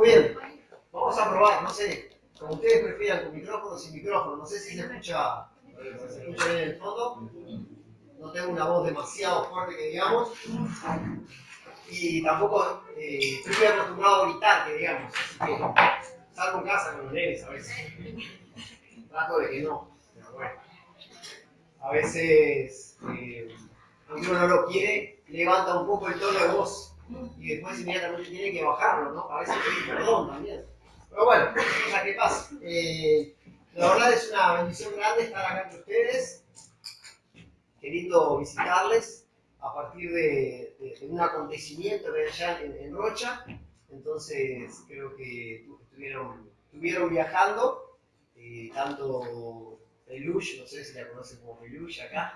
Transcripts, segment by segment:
Muy bien. Vamos a probar, no sé, como ustedes prefieran, con micrófono o sin micrófono. No sé si se escucha bien en el fondo. No tengo una voz demasiado fuerte que digamos. Y tampoco estoy acostumbrado a gritar, que digamos. Así que salgo en casa con los nenes a veces. Trato de que no, pero bueno. A veces, aunque uno no lo quiere, levanta un poco el tono de voz y después inmediatamente tiene que bajarlo, ¿no? A veces pedir perdón también. Pero bueno, cosas que pasan. La verdad es una bendición grande estar acá con ustedes. Qué lindo visitarles a partir de un acontecimiento que hay allá en Rocha. Entonces, creo que estuvieron viajando, tanto Peluche, no sé si la conocen como Peluche acá,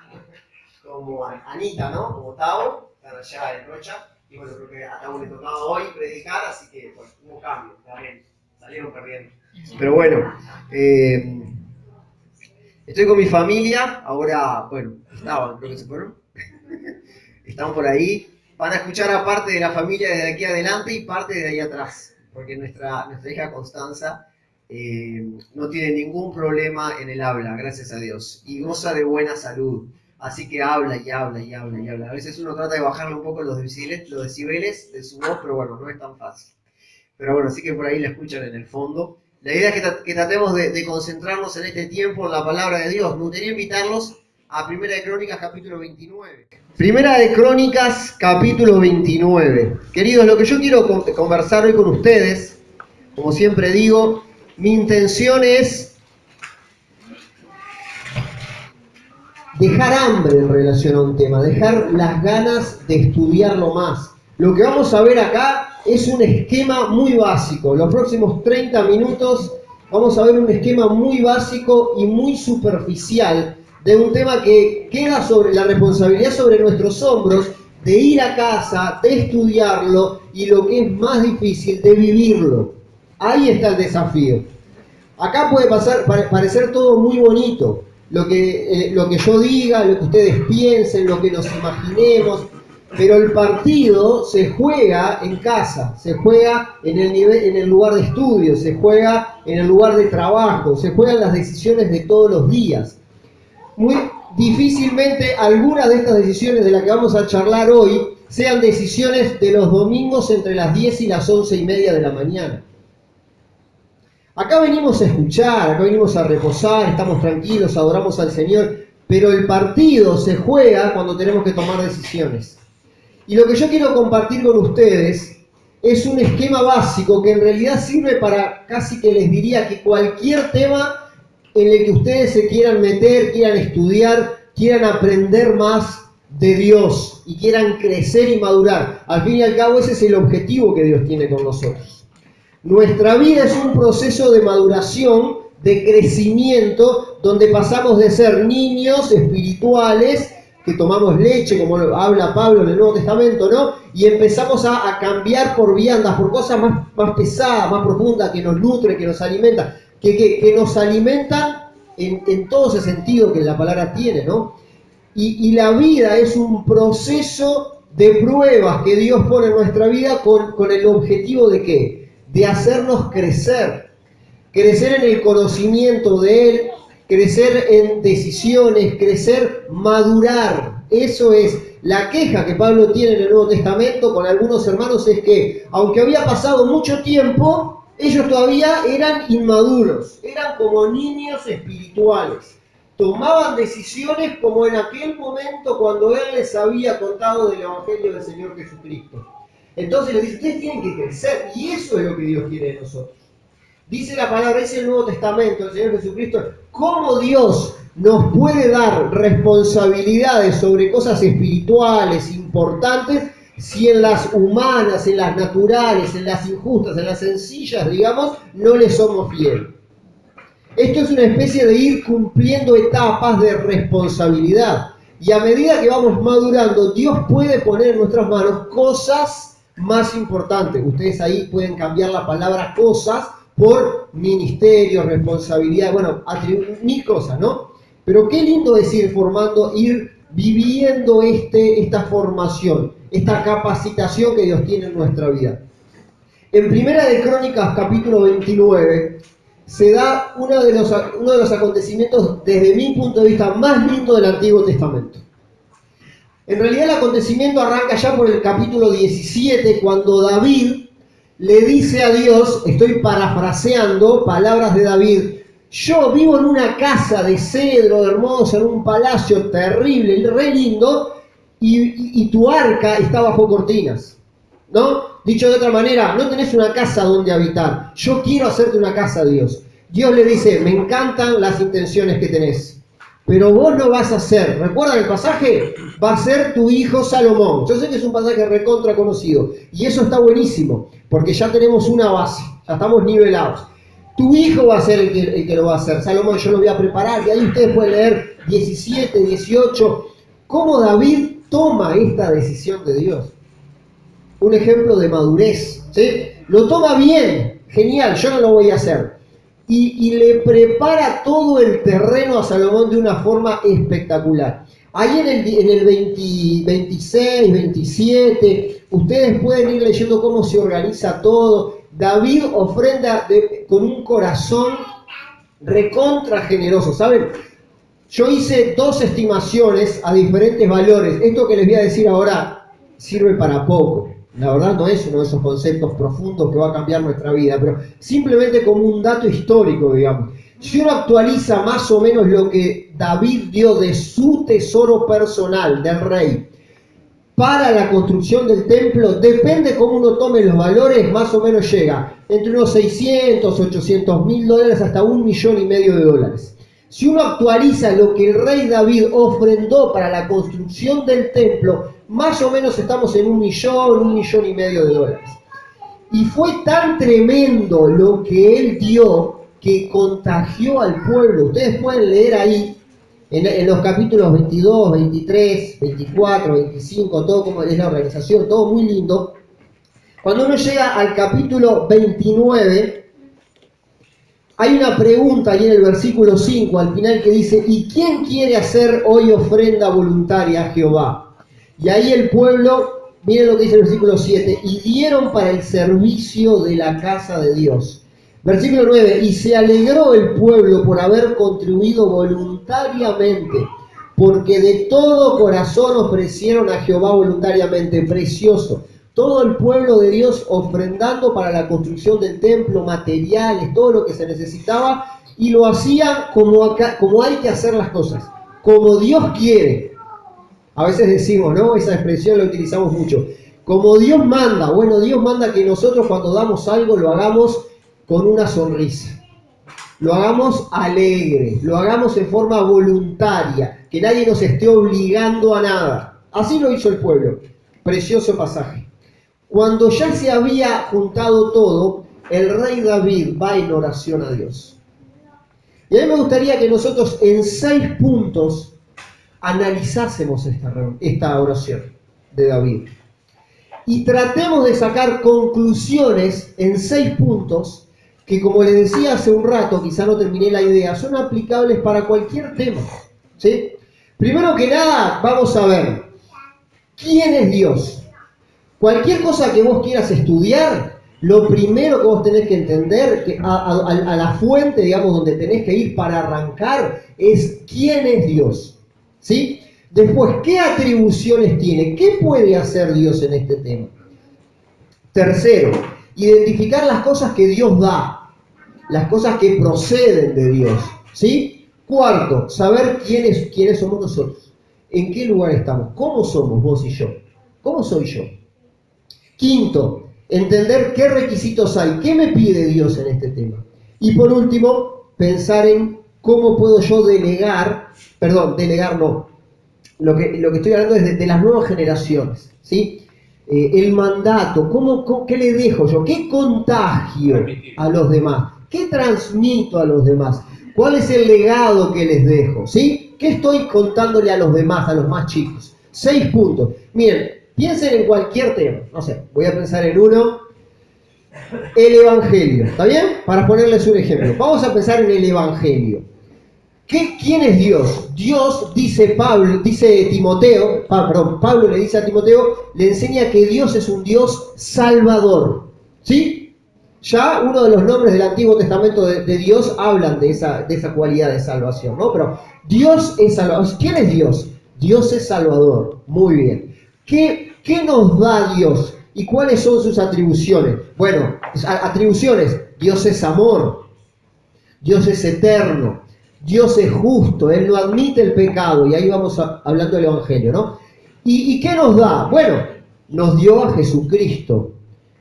como Anita, ¿no? Como Tavo, están allá en Rocha. Y bueno, creo que a Tavo le tocaba hoy predicar, así que bueno, hubo cambio, también salieron perdiendo. Pero bueno, estoy con mi familia, ahora, bueno, estaban, creo que se fueron. Están por ahí. Van a escuchar a parte de la familia desde aquí adelante y parte de ahí atrás, porque nuestra hija Constanza no tiene ningún problema en el habla, gracias a Dios, y goza de buena salud. Así que habla y habla y habla y habla. A veces uno trata de bajarle un poco los decibeles de su voz, pero bueno, no es tan fácil. Pero bueno, sí que por ahí la escuchan en el fondo. La idea es que tratemos de concentrarnos en este tiempo en la palabra de Dios. Me gustaría invitarlos a Primera de Crónicas, capítulo 29. Primera de Crónicas, capítulo 29. Queridos, lo que yo quiero conversar hoy con ustedes, como siempre digo, mi intención es dejar hambre en relación a un tema, dejar las ganas de estudiarlo más. Lo que vamos a ver acá es un esquema muy básico. Los próximos 30 minutos vamos a ver un esquema muy básico y muy superficial de un tema que queda sobre la responsabilidad sobre nuestros hombros de ir a casa, de estudiarlo y lo que es más difícil, de vivirlo. Ahí está el desafío. Acá puede parecer todo muy bonito, lo que yo diga, lo que ustedes piensen, lo que nos imaginemos, pero el partido se juega en casa, se juega en el lugar de estudio, se juega en el lugar de trabajo, se juegan las decisiones de todos los días. Muy difícilmente algunas de estas decisiones de las que vamos a charlar hoy sean decisiones de los domingos entre las 10 y las 11:30 de la mañana. Acá venimos a escuchar, acá venimos a reposar, estamos tranquilos, adoramos al Señor, pero el partido se juega cuando tenemos que tomar decisiones. Y lo que yo quiero compartir con ustedes es un esquema básico que en realidad sirve para casi que les diría que cualquier tema en el que ustedes se quieran meter, quieran estudiar, quieran aprender más de Dios y quieran crecer y madurar. Al fin y al cabo ese es el objetivo que Dios tiene con nosotros. Nuestra vida es un proceso de maduración, de crecimiento, donde pasamos de ser niños espirituales, que tomamos leche, como habla Pablo en el Nuevo Testamento, ¿no? Y empezamos a cambiar por viandas, por cosas más pesadas, más profundas, que nos nutren, que nos alimentan, que nos alimentan en todo ese sentido que la palabra tiene, ¿no? Y la vida es un proceso de pruebas que Dios pone en nuestra vida con el objetivo de ¿qué? De hacernos crecer en el conocimiento de Él, crecer en decisiones, crecer, madurar. Eso es la queja que Pablo tiene en el Nuevo Testamento con algunos hermanos, es que aunque había pasado mucho tiempo, ellos todavía eran inmaduros, eran como niños espirituales. Tomaban decisiones como en aquel momento cuando Él les había contado del Evangelio del Señor Jesucristo. Entonces les dice, ustedes tienen que crecer, y eso es lo que Dios quiere de nosotros. Dice la palabra, dice el Nuevo Testamento, el Señor Jesucristo, cómo Dios nos puede dar responsabilidades sobre cosas espirituales importantes si en las humanas, en las naturales, en las injustas, en las sencillas, digamos, no le somos fieles. Esto es una especie de ir cumpliendo etapas de responsabilidad. Y a medida que vamos madurando, Dios puede poner en nuestras manos cosas más importantes. Ustedes ahí pueden cambiar la palabra cosas por ministerio, responsabilidad, bueno, mil cosas, ¿no? Pero qué lindo es ir viviendo esta formación, esta capacitación que Dios tiene en nuestra vida. En Primera de Crónicas, capítulo 29, se da uno de los acontecimientos, desde mi punto de vista, más lindo del Antiguo Testamento. En realidad el acontecimiento arranca ya por el capítulo 17, cuando David le dice a Dios, estoy parafraseando palabras de David, yo vivo en una casa de cedro hermosa, en un palacio terrible, re lindo, y tu arca está bajo cortinas, ¿no? Dicho de otra manera, no tenés una casa donde habitar, yo quiero hacerte una casa, Dios. Dios le dice, me encantan las intenciones que tenés, pero vos no vas a ser, ¿recuerdan el pasaje? Va a ser tu hijo Salomón. Yo sé que es un pasaje recontra conocido, y eso está buenísimo, porque ya tenemos una base, ya estamos nivelados. Tu hijo va a ser el que lo va a hacer. Salomón, yo lo voy a preparar, y ahí ustedes pueden leer 17, 18, cómo David toma esta decisión de Dios. Un ejemplo de madurez, ¿sí? Lo toma bien, genial, yo no lo voy a hacer. Y le prepara todo el terreno a Salomón de una forma espectacular. Ahí en el 26, 27, ustedes pueden ir leyendo cómo se organiza todo. David ofrenda con un corazón recontra generoso, ¿saben? Yo hice 2 estimaciones a diferentes valores. Esto que les voy a decir ahora sirve para poco. La verdad no es uno de esos conceptos profundos que va a cambiar nuestra vida, pero simplemente como un dato histórico, digamos. Si uno actualiza más o menos lo que David dio de su tesoro personal, del rey, para la construcción del templo, depende cómo uno tome los valores, más o menos llega entre unos 600, 800 mil dólares hasta $1,5 millones de dólares. Si uno actualiza lo que el rey David ofrendó para la construcción del templo, más o menos estamos en $1 millón y medio de dólares. Y fue tan tremendo lo que él dio que contagió al pueblo. Ustedes pueden leer ahí en los capítulos 22, 23, 24, 25, todo como es la organización, todo muy lindo. Cuando uno llega al capítulo 29, hay una pregunta ahí en el versículo 5, al final, que dice, ¿y quién quiere hacer hoy ofrenda voluntaria a Jehová? Y ahí el pueblo, miren lo que dice el versículo 7, y dieron para el servicio de la casa de Dios. Versículo 9, y se alegró el pueblo por haber contribuido voluntariamente, porque de todo corazón ofrecieron a Jehová voluntariamente. Precioso. Todo el pueblo de Dios ofrendando para la construcción del templo, materiales, todo lo que se necesitaba, y lo hacían como hay que hacer las cosas, como Dios quiere. A veces decimos, ¿no? Esa expresión la utilizamos mucho. Como Dios manda. Bueno, Dios manda que nosotros cuando damos algo lo hagamos con una sonrisa. Lo hagamos alegre, lo hagamos en forma voluntaria, que nadie nos esté obligando a nada. Así lo hizo el pueblo. Precioso pasaje. Cuando ya se había juntado todo, el rey David va en oración a Dios. Y a mí me gustaría que nosotros en 6 puntos analizásemos esta oración de David. Y tratemos de sacar conclusiones en 6 puntos que, como les decía hace un rato, quizá no terminé la idea, son aplicables para cualquier tema, ¿sí? Primero que nada, vamos a ver, ¿quién es Dios? Cualquier cosa que vos quieras estudiar, lo primero que vos tenés que entender, que a la fuente, digamos, donde tenés que ir para arrancar, es quién es Dios, ¿sí? Después, ¿qué atribuciones tiene? ¿Qué puede hacer Dios en este tema? Tercero, identificar las cosas que Dios da, las cosas que proceden de Dios, ¿sí? Cuarto, saber quiénes somos nosotros, en qué lugar estamos, cómo somos vos y yo, cómo soy yo. Quinto, entender qué requisitos hay, qué me pide Dios en este tema. Y por último, pensar en cómo puedo yo delegar no. Lo que estoy hablando es de las nuevas generaciones, ¿sí? El mandato, ¿qué le dejo yo? ¿Qué contagio a los demás? ¿Qué transmito a los demás? ¿Cuál es el legado que les dejo? ¿Sí? ¿Qué estoy contándole a los demás, a los más chicos? 6 puntos. Miren, piensen en cualquier tema. No sé, voy a pensar en uno. El Evangelio, ¿está bien? Para ponerles un ejemplo. Vamos a pensar en el Evangelio. ¿Quién es Dios? Dios, Pablo le dice a Timoteo, le enseña que Dios es un Dios salvador, ¿Sí? Ya uno de los nombres del Antiguo Testamento de Dios hablan de esa cualidad de salvación, ¿no? Pero Dios es salvador. ¿Quién es Dios? Dios es salvador. Muy bien. ¿Qué nos da Dios? ¿Y cuáles son sus atribuciones? Bueno, atribuciones. Dios es amor. Dios es eterno. Dios es justo. Él no admite el pecado. Y ahí vamos hablando del Evangelio, ¿no? ¿Y qué nos da? Bueno, nos dio a Jesucristo.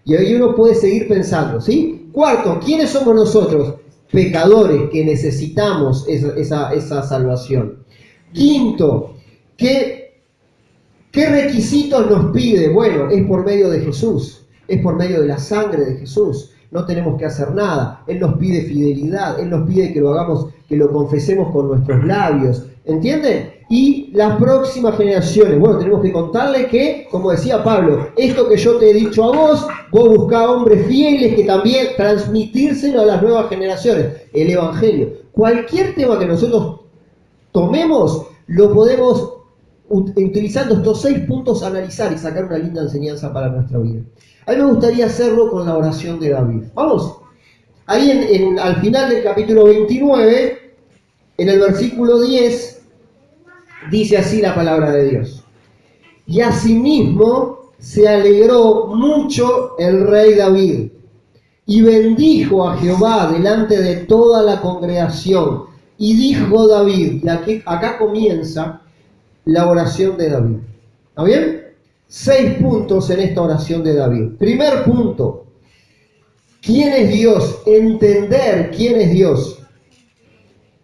Y ahí uno puede seguir pensando, ¿sí? Cuarto, ¿quiénes somos nosotros? Pecadores que necesitamos esa salvación. Quinto, ¿qué requisitos nos pide? Bueno, es por medio de Jesús, es por medio de la sangre de Jesús. No tenemos que hacer nada. Él nos pide fidelidad, Él nos pide que lo hagamos, que lo confesemos con nuestros labios. ¿Entienden? Y las próximas generaciones, bueno, tenemos que contarle que, como decía Pablo, esto que yo te he dicho a vos buscá hombres fieles que también transmitírselo a las nuevas generaciones, el Evangelio. Cualquier tema que nosotros tomemos, lo podemos, utilizando estos 6 puntos, analizar y sacar una linda enseñanza para nuestra vida. A mí me gustaría hacerlo con la oración de David. Vamos, ahí al final del capítulo 29, en el versículo 10, dice así la palabra de Dios. Y asimismo se alegró mucho el rey David y bendijo a Jehová delante de toda la congregación. Y dijo David, y acá comienza la oración de David. ¿Está bien? 6 puntos en esta oración de David. Primer punto, ¿quién es Dios? Entender quién es Dios.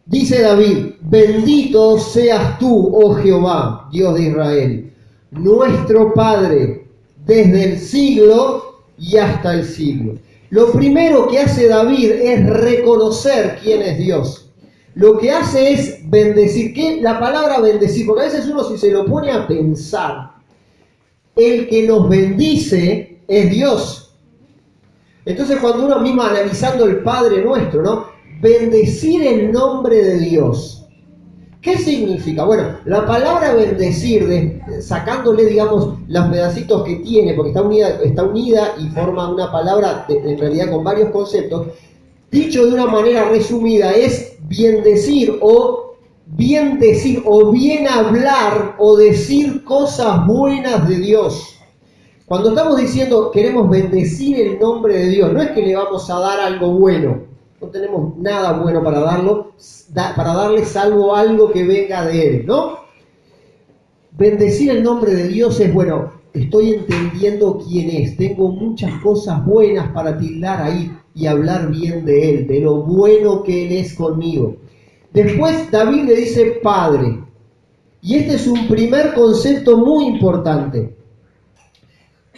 Dice David, bendito seas tú, oh Jehová, Dios de Israel, nuestro Padre, desde el siglo y hasta el siglo. Lo primero que hace David es reconocer quién es Dios. Lo que hace es bendecir. ¿Qué? La palabra bendecir, porque a veces uno, si se lo pone a pensar, el que nos bendice es Dios. Entonces cuando uno mismo analizando el Padre Nuestro, ¿no? Bendecir el nombre de Dios. ¿Qué significa? Bueno, la palabra bendecir, sacándole, digamos, los pedacitos que tiene, porque está unida y forma una palabra, en realidad con varios conceptos, dicho de una manera resumida, es bien decir o bien hablar o decir cosas buenas de Dios. Cuando estamos diciendo queremos bendecir el nombre de Dios, no es que le vamos a dar algo bueno. No tenemos nada bueno para darle salvo algo que venga de Él, ¿no? Bendecir el nombre de Dios es, bueno, estoy entendiendo quién es, tengo muchas cosas buenas para tildar ahí y hablar bien de Él, de lo bueno que Él es conmigo. Después David le dice Padre, y este es un primer concepto muy importante.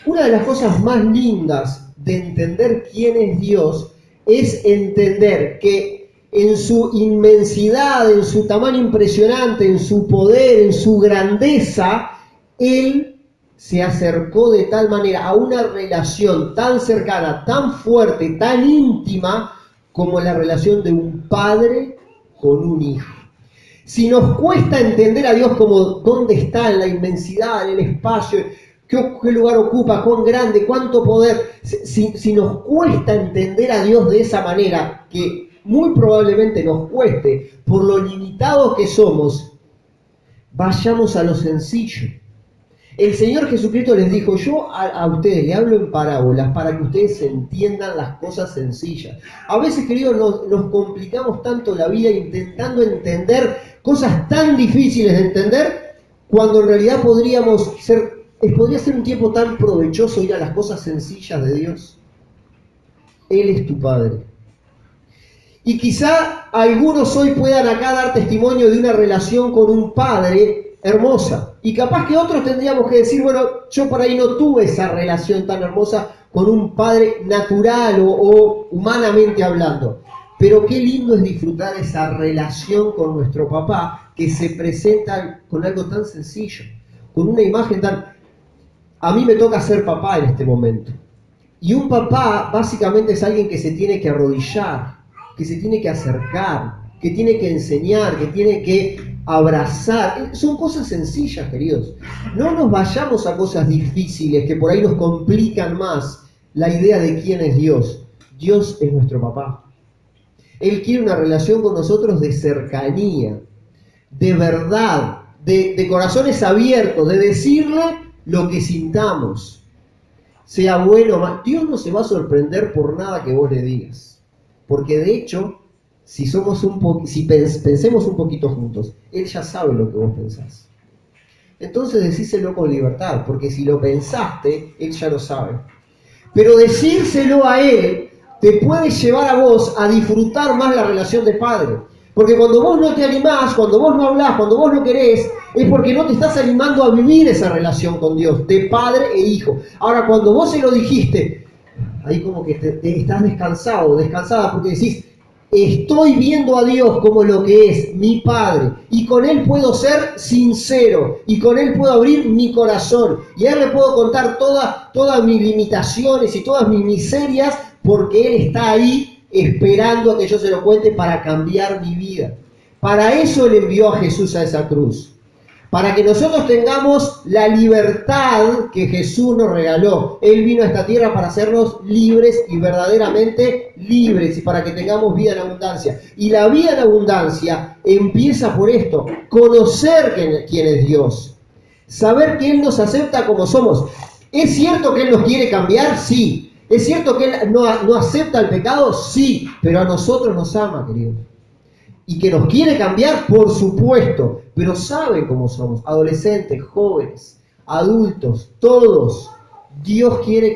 Una de las cosas más lindas de entender quién es Dios es entender que en su inmensidad, en su tamaño impresionante, en su poder, en su grandeza, Él se acercó de tal manera a una relación tan cercana, tan fuerte, tan íntima, como la relación de un padre con un hijo. Si nos cuesta entender a Dios como dónde está en la inmensidad, en el espacio, qué lugar ocupa, cuán grande, cuánto poder. Si nos cuesta entender a Dios de esa manera, que muy probablemente nos cueste por lo limitados que somos, vayamos a lo sencillo. El Señor Jesucristo les dijo, yo a ustedes le hablo en parábolas para que ustedes entiendan las cosas sencillas. A veces, queridos, nos complicamos tanto la vida intentando entender cosas tan difíciles de entender, cuando en realidad podría ser un tiempo tan provechoso ir a las cosas sencillas de Dios. Él es tu Padre. Y quizá algunos hoy puedan acá dar testimonio de una relación con un padre hermosa. Y capaz que otros tendríamos que decir, bueno, yo por ahí no tuve esa relación tan hermosa con un padre natural o humanamente hablando. Pero qué lindo es disfrutar esa relación con nuestro papá, que se presenta con algo tan sencillo, con una imagen tan... A mí me toca ser papá en este momento. Y un papá básicamente es alguien que se tiene que arrodillar, que se tiene que acercar, que tiene que enseñar, que tiene que abrazar. Son cosas sencillas, queridos. No nos vayamos a cosas difíciles que por ahí nos complican más la idea de quién es Dios. Dios es nuestro papá. Él quiere una relación con nosotros de cercanía, de verdad, de corazones abiertos, de decirle lo que sintamos. Sea bueno o mal. Dios no se va a sorprender por nada que vos le digas. Porque de hecho, si pensemos un poquito juntos, Él ya sabe lo que vos pensás. Entonces decíselo con libertad, porque si lo pensaste, Él ya lo sabe. Pero decírselo a Él te puede llevar a vos a disfrutar más la relación de padre. Porque cuando vos no te animás, cuando vos no hablás, cuando vos no querés, es porque no te estás animando a vivir esa relación con Dios, de padre e hijo. Ahora, cuando vos se lo dijiste, ahí como que te estás descansada, porque decís, estoy viendo a Dios como lo que es, mi Padre, y con Él puedo ser sincero, y con Él puedo abrir mi corazón, y a Él le puedo contar todas mis limitaciones y todas mis miserias, porque Él está ahí esperando a que yo se lo cuente para cambiar mi vida. Para eso Él envió a Jesús a esa cruz. Para que nosotros tengamos la libertad que Jesús nos regaló. Él vino a esta tierra para hacernos libres y verdaderamente libres y para que tengamos vida en abundancia. Y la vida en abundancia empieza por esto, conocer quién es Dios. Saber que Él nos acepta como somos. ¿Es cierto que Él nos quiere cambiar? Sí. ¿Es cierto que Él no acepta el pecado? Sí. Pero a nosotros nos ama, querido. Y que nos quiere cambiar, por supuesto, pero sabe cómo somos, adolescentes, jóvenes, adultos, todos. Dios quiere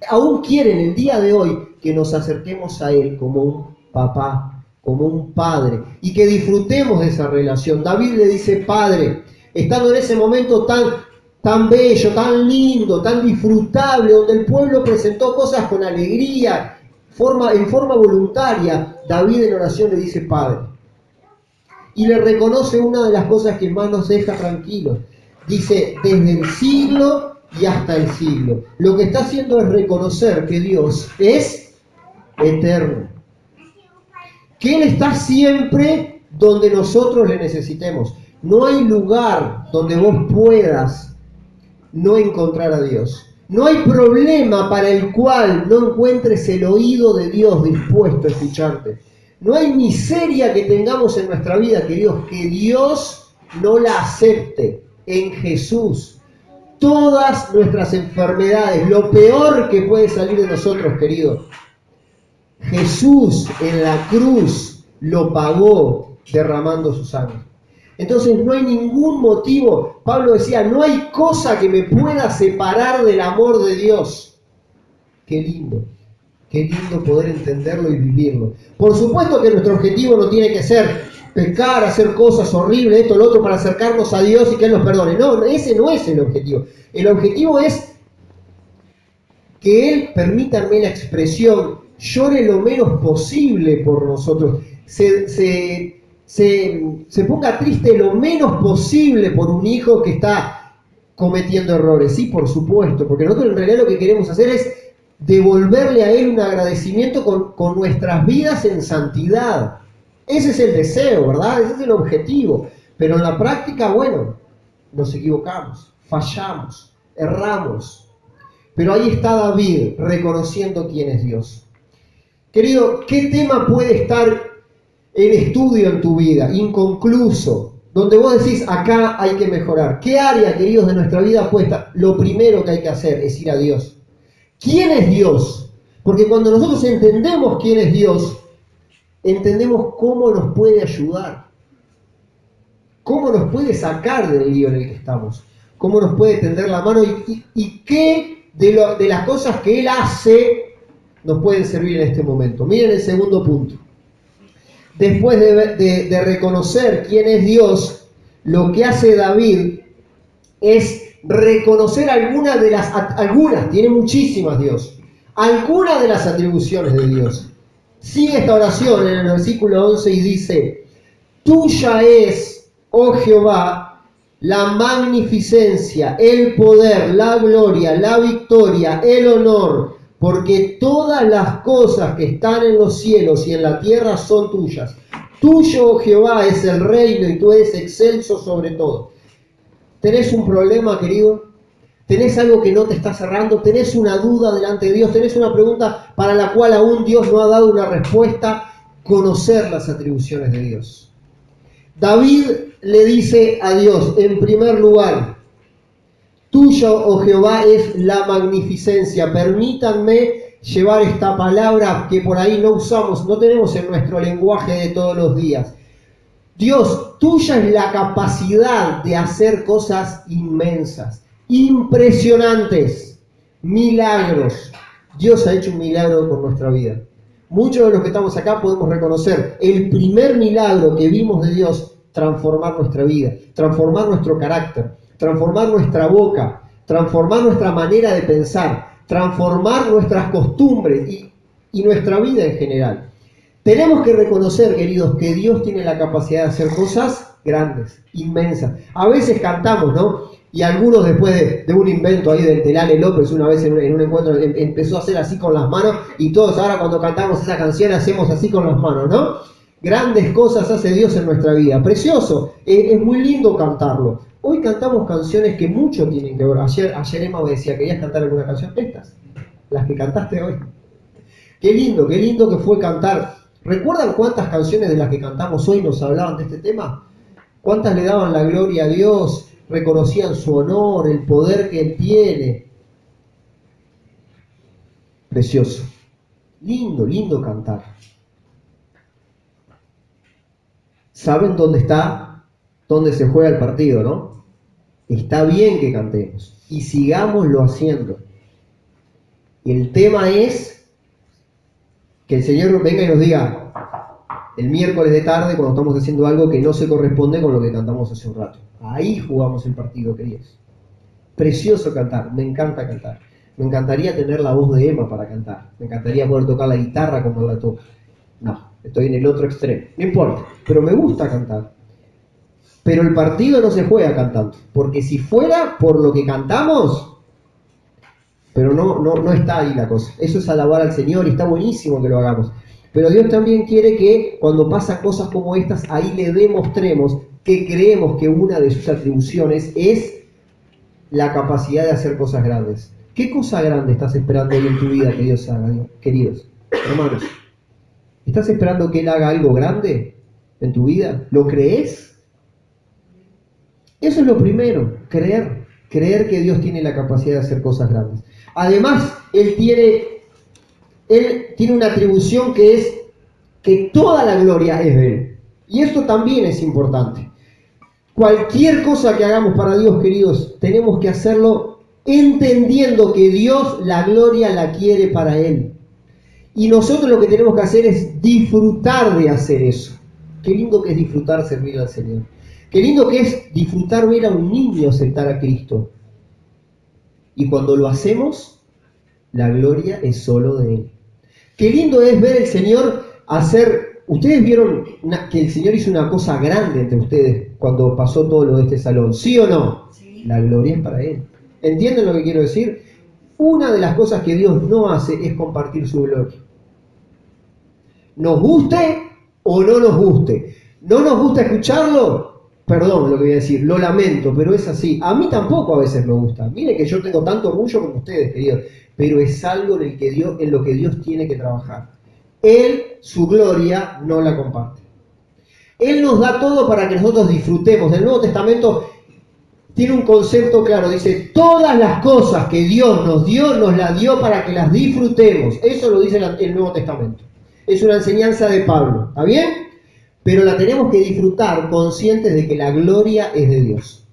aún quiere en el día de hoy, que nos acerquemos a Él como un papá, como un padre, y que disfrutemos de esa relación. David le dice Padre, estando en ese momento tan bello, tan lindo, tan disfrutable, donde el pueblo presentó cosas con alegría, en forma voluntaria. David en oración le dice Padre. Y le reconoce una de las cosas que más nos deja tranquilos. Dice, desde el siglo y hasta el siglo. Lo que está haciendo es reconocer que Dios es eterno. Que Él está siempre donde nosotros le necesitemos. No hay lugar donde vos puedas no encontrar a Dios. No hay problema para el cual no encuentres el oído de Dios dispuesto a escucharte. No hay miseria que tengamos en nuestra vida, queridos, que Dios no la acepte en Jesús. Todas nuestras enfermedades, lo peor que puede salir de nosotros, queridos, Jesús en la cruz lo pagó derramando su sangre. Entonces no hay ningún motivo, Pablo decía, no hay cosa que me pueda separar del amor de Dios. Qué lindo poder entenderlo y vivirlo. Por supuesto que nuestro objetivo no tiene que ser pecar, hacer cosas horribles, esto, lo otro, para acercarnos a Dios y que Él nos perdone. No, ese no es el objetivo. El objetivo es que Él, permítanme la expresión, llore lo menos posible por nosotros. Se ponga triste lo menos posible por un hijo que está cometiendo errores. Sí, por supuesto, porque nosotros en realidad lo que queremos hacer es devolverle a Él un agradecimiento con nuestras vidas en santidad. Ese es el deseo, ¿verdad? Ese es el objetivo. Pero en la práctica, bueno, nos equivocamos, fallamos, erramos. Pero ahí está David reconociendo quién es Dios. Querido, ¿qué tema puede estar en estudio en tu vida, inconcluso, donde vos decís, acá hay que mejorar? ¿Qué área, queridos, de nuestra vida puede estar? Lo primero que hay que hacer es ir a Dios. ¿Quién es Dios? Porque cuando nosotros entendemos quién es Dios, entendemos cómo nos puede ayudar, cómo nos puede sacar del lío en el que estamos, cómo nos puede tender la mano y qué de las cosas que Él hace nos pueden servir en este momento. Miren el segundo punto. Después de reconocer quién es Dios, lo que hace David es reconocer algunas, tiene muchísimas Dios, algunas de las atribuciones de Dios. Sigue esta oración en el versículo 11 y dice, tuya es, oh Jehová, la magnificencia, el poder, la gloria, la victoria, el honor, porque todas las cosas que están en los cielos y en la tierra son tuyas. Tuyo, oh Jehová, es el reino y tú eres excelso sobre todo. ¿Tenés un problema, querido? tenés algo que no te está cerrando, tenés una duda delante de Dios, tenés una pregunta para la cual aún Dios no ha dado una respuesta, conocer las atribuciones de Dios. David le dice a Dios, en primer lugar, tuyo, oh Jehová, es la magnificencia. Permítanme llevar esta palabra que por ahí no usamos, no tenemos en nuestro lenguaje de todos los días. Dios, tuya es la capacidad de hacer cosas inmensas, impresionantes, milagros. Dios ha hecho un milagro por nuestra vida. Muchos de los que estamos acá podemos reconocer el primer milagro que vimos de Dios, transformar nuestra vida, transformar nuestro carácter, transformar nuestra boca, transformar nuestra manera de pensar, transformar nuestras costumbres y nuestra vida en general. Tenemos que reconocer, queridos, que Dios tiene la capacidad de hacer cosas grandes, inmensas. A veces cantamos, ¿no? Y algunos después de un invento ahí del Ale López, una vez en un encuentro, empezó a hacer así con las manos, y todos ahora cuando cantamos esa canción hacemos así con las manos, ¿no? Grandes cosas hace Dios en nuestra vida. Precioso, es muy lindo cantarlo. Hoy cantamos canciones que mucho tienen que ver. Ayer Emma me decía, ¿querías cantar alguna canción? Estas, las que cantaste hoy. Qué lindo que fue cantar. ¿Recuerdan cuántas canciones de las que cantamos hoy nos hablaban de este tema? ¿Cuántas le daban la gloria a Dios? Reconocían su honor, el poder que Él tiene. Precioso. Lindo cantar. ¿Saben dónde se juega el partido, no? Está bien que cantemos y sigámoslo haciendo. El tema es que el Señor venga y nos diga el miércoles de tarde cuando estamos haciendo algo que no se corresponde con lo que cantamos hace un rato. Ahí jugamos el partido, queridos. Precioso cantar, me encanta cantar. Me encantaría tener la voz de Emma para cantar. Me encantaría poder tocar la guitarra como la toca. No, estoy en el otro extremo. No importa, pero me gusta cantar. Pero el partido no se juega cantando. Porque si fuera por lo que cantamos, pero no está ahí la cosa. Eso es alabar al Señor y está buenísimo que lo hagamos. Pero Dios también quiere que cuando pasan cosas como estas, ahí le demostremos que creemos que una de sus atribuciones es la capacidad de hacer cosas grandes. ¿Qué cosa grande estás esperando hoy en tu vida que Dios haga, queridos hermanos? ¿Estás esperando que Él haga algo grande en tu vida? ¿Lo crees? Eso es lo primero, creer que Dios tiene la capacidad de hacer cosas grandes. Además, Él tiene una atribución que es que toda la gloria es de Él. Y esto también es importante. Cualquier cosa que hagamos para Dios, queridos, tenemos que hacerlo entendiendo que Dios la gloria la quiere para Él. Y nosotros lo que tenemos que hacer es disfrutar de hacer eso. Qué lindo que es disfrutar servir al Señor. Qué lindo que es disfrutar ver a un niño aceptar a Cristo. Y cuando lo hacemos, la gloria es solo de Él. Qué lindo es ver al Señor hacer... Ustedes vieron que el Señor hizo una cosa grande entre ustedes cuando pasó todo lo de este salón, ¿sí o no? Sí. La gloria es para Él. ¿Entienden lo que quiero decir? Una de las cosas que Dios no hace es compartir su gloria. Nos guste o no nos guste. ¿No nos gusta escucharlo? Perdón lo que voy a decir, lo lamento, pero es así. A mí tampoco a veces me gusta. Miren que yo tengo tanto orgullo como ustedes, queridos, pero es algo en lo que Dios tiene que trabajar. Él, su gloria, no la comparte. Él nos da todo para que nosotros disfrutemos. El Nuevo Testamento tiene un concepto claro. Dice, todas las cosas que Dios nos dio, nos las dio para que las disfrutemos. Eso lo dice el Nuevo Testamento. Es una enseñanza de Pablo. ¿Está bien? Pero la tenemos que disfrutar conscientes de que la gloria es de Dios.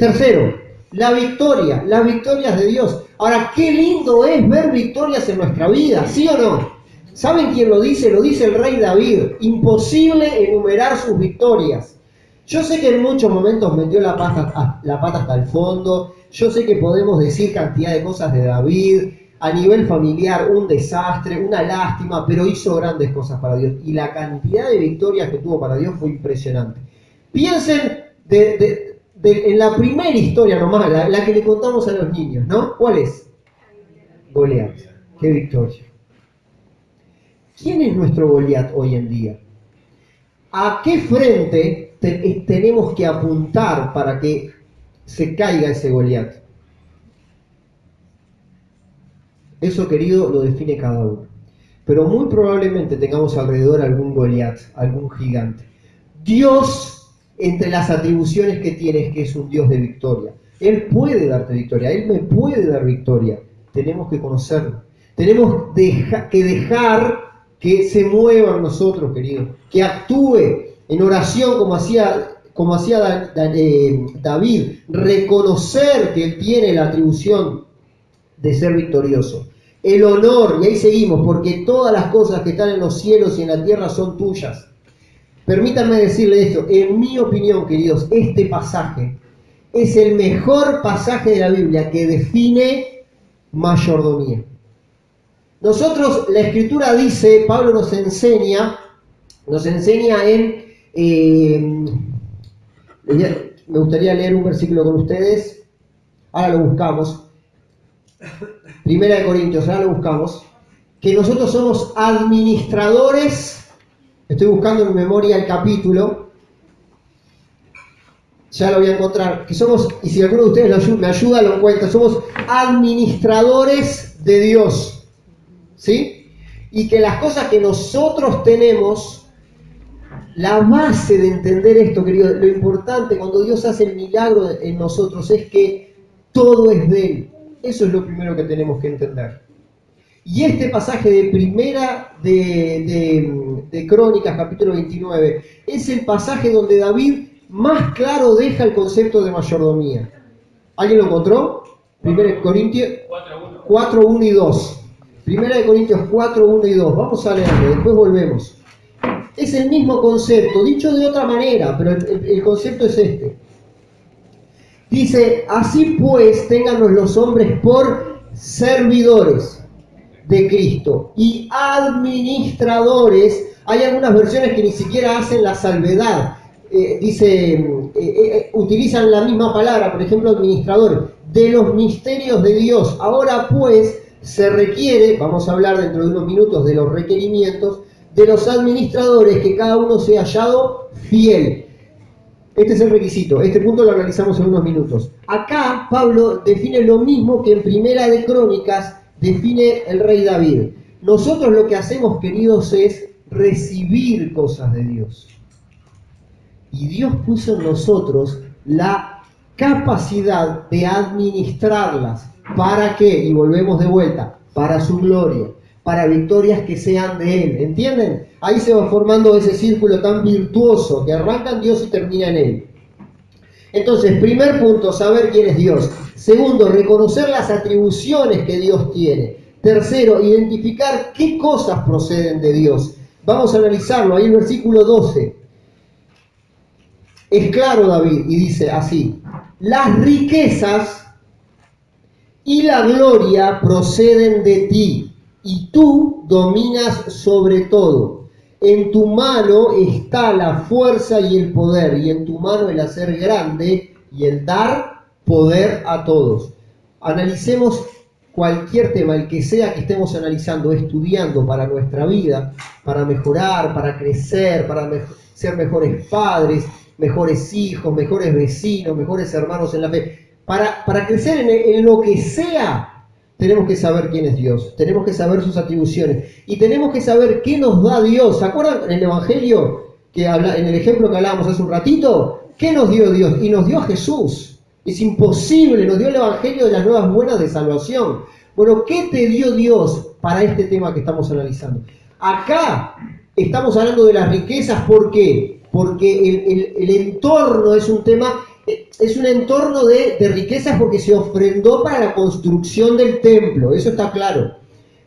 Tercero, la victoria, las victorias de Dios. Ahora, qué lindo es ver victorias en nuestra vida, ¿sí o no? ¿Saben quién lo dice? Lo dice el rey David. Imposible enumerar sus victorias. Yo sé que en muchos momentos metió la pata hasta el fondo. Yo sé que podemos decir cantidad de cosas de David. A nivel familiar, un desastre, una lástima, pero hizo grandes cosas para Dios. Y la cantidad de victorias que tuvo para Dios fue impresionante. Piensen en la primera historia nomás, la que le contamos a los niños, ¿no? ¿Cuál es? Goliat. ¡Qué victoria! ¿Quién es nuestro Goliat hoy en día? ¿A qué frente tenemos que apuntar para que se caiga ese Goliat. Eso, querido, lo define cada uno. Pero muy probablemente tengamos alrededor algún Goliat, algún gigante. Dios, entre las atribuciones que tiene, es que es un Dios de victoria. Él puede darte victoria, Él me puede dar victoria. Tenemos que conocerlo. Tenemos que dejar que se mueva en nosotros, querido. Que actúe en oración como hacía David. Reconocer que Él tiene la atribución de ser victorioso. El honor, y ahí seguimos, porque todas las cosas que están en los cielos y en la tierra son tuyas. Permítanme decirle esto, en mi opinión, queridos, este pasaje es el mejor pasaje de la Biblia que define mayordomía. Nosotros, la Escritura dice, Pablo nos enseña me gustaría leer un versículo con ustedes, ahora lo buscamos, Primera de Corintios, ahora lo buscamos, que nosotros somos administradores, estoy buscando en memoria el capítulo, ya lo voy a encontrar, que somos, y si alguno de ustedes me ayuda, lo encuentra, somos administradores de Dios, ¿sí? Y que las cosas que nosotros tenemos, la base de entender esto, querido, lo importante cuando Dios hace el milagro en nosotros es que todo es de Él. Eso es lo primero que tenemos que entender. Y este pasaje de primera de Crónicas, capítulo 29, es el pasaje donde David más claro deja el concepto de mayordomía. ¿Alguien lo encontró? Primera de Corintios 4, 1 y 2. Primera de Corintios 4, 1 y 2. Vamos a leerlo, después volvemos. Es el mismo concepto, dicho de otra manera, pero el concepto es este. Dice, así pues, téngannos los hombres por servidores de Cristo y administradores. Hay algunas versiones que ni siquiera hacen la salvedad. Utilizan la misma palabra, por ejemplo, administrador, de los misterios de Dios. Ahora pues, se requiere, vamos a hablar dentro de unos minutos de los requerimientos, de los administradores, que cada uno sea hallado fiel. Este es el requisito, este punto lo analizamos en unos minutos. Acá Pablo define lo mismo que en Primera de Crónicas define el rey David. Nosotros lo que hacemos, queridos, es recibir cosas de Dios. Y Dios puso en nosotros la capacidad de administrarlas. ¿Para qué? Y volvemos de vuelta, para su gloria, para victorias que sean de Él. ¿Entienden? Ahí se va formando ese círculo tan virtuoso que arranca en Dios y termina en Él. Entonces, primer punto, saber quién es Dios. Segundo, reconocer las atribuciones que Dios tiene. Tercero, identificar qué cosas proceden de Dios. Vamos a analizarlo. Ahí el versículo 12. Es claro David y dice así: las riquezas y la gloria proceden de ti, y tú dominas sobre todo. En tu mano está la fuerza y el poder, y en tu mano el hacer grande y el dar poder a todos. Analicemos cualquier tema, el que sea que estemos analizando, estudiando para nuestra vida, para mejorar, para crecer, para ser mejores padres, mejores hijos, mejores vecinos, mejores hermanos en la fe. Para crecer en lo que sea, tenemos que saber quién es Dios, tenemos que saber sus atribuciones y tenemos que saber qué nos da Dios. ¿Se acuerdan en el Evangelio, en el ejemplo que hablábamos hace un ratito? ¿Qué nos dio Dios? Y nos dio a Jesús. Es imposible, nos dio el Evangelio de las nuevas buenas de salvación. Bueno, ¿qué te dio Dios para este tema que estamos analizando? Acá estamos hablando de las riquezas, ¿por qué? Porque el entorno es un tema... Es un entorno de riquezas porque se ofrendó para la construcción del templo, eso está claro.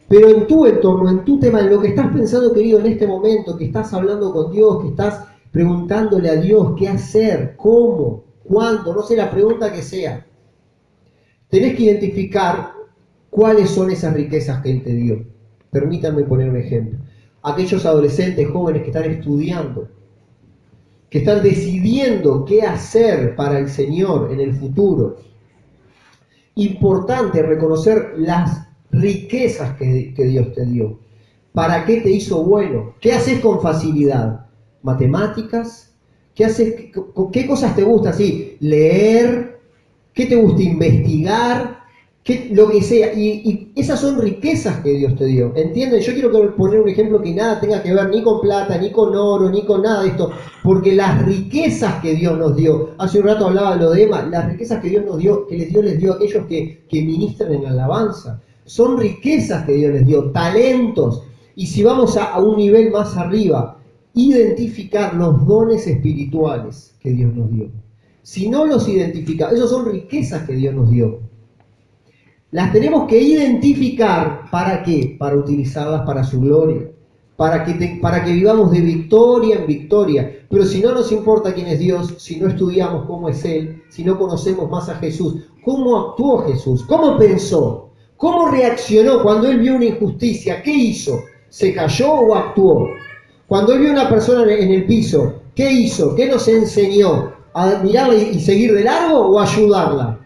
Pero en tu entorno, en tu tema, en lo que estás pensando, querido, en este momento, que estás hablando con Dios, que estás preguntándole a Dios qué hacer, cómo, cuándo, no sé, la pregunta que sea, tenés que identificar cuáles son esas riquezas que Él te dio. Permítanme poner un ejemplo. Aquellos adolescentes, jóvenes que están estudiando, que están decidiendo qué hacer para el Señor en el futuro. Importante reconocer las riquezas que Dios te dio. ¿Para qué te hizo bueno? ¿Qué haces con facilidad? ¿Matemáticas? ¿Qué cosas te gusta? Sí, leer, ¿Qué te gusta investigar? Lo que sea. Y esas son riquezas que Dios te dio. ¿Entienden? Yo quiero poner un ejemplo que nada tenga que ver ni con plata, ni con oro, ni con nada de esto. Porque las riquezas que Dios nos dio, hace un rato hablaba de lo de Emma, las riquezas que Dios nos dio, que Dios les dio a aquellos que ministran en la alabanza. Son riquezas que Dios les dio, talentos. Y si vamos a un nivel más arriba, identificar los dones espirituales que Dios nos dio. Si no los identificamos, esos son riquezas que Dios nos dio. Las tenemos que identificar, ¿para qué? Para utilizarlas para su gloria, para que vivamos de victoria en victoria. Pero si no nos importa quién es Dios, si no estudiamos cómo es Él, si no conocemos más a Jesús, ¿cómo actuó Jesús? ¿Cómo pensó? ¿Cómo reaccionó cuando Él vio una injusticia? ¿Qué hizo? ¿Se cayó o actuó? Cuando Él vio una persona en el piso, ¿qué hizo? ¿Qué nos enseñó? ¿A mirarla y seguir de largo o ayudarla?